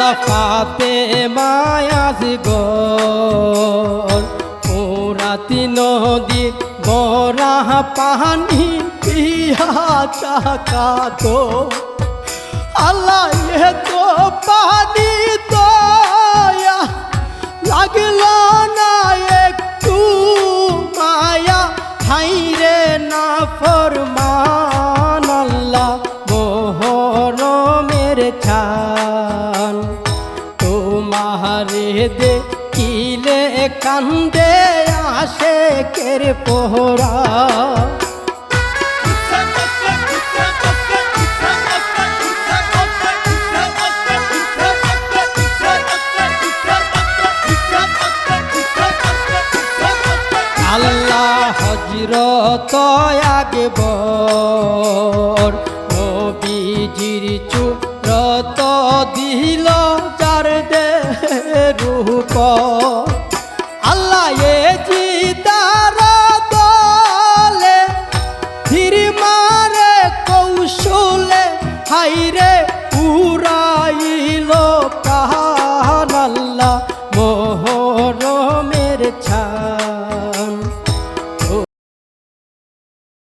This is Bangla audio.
আল্লাহ ফাতেমা আসগর পুরাতি নদী বরা পানি পিয়া চাকাতো আল্লাহ এ তো পানি তো লাগলো না একটু মায়া হাইরে না ফরমান আল্লাহ মোহরমের ছান তোমারে দেখিলে কান্দে আশেকের পোহরা আল্লাহ হযরত আকবর নবীজির চূড়ত দিল যার দেহ রূপ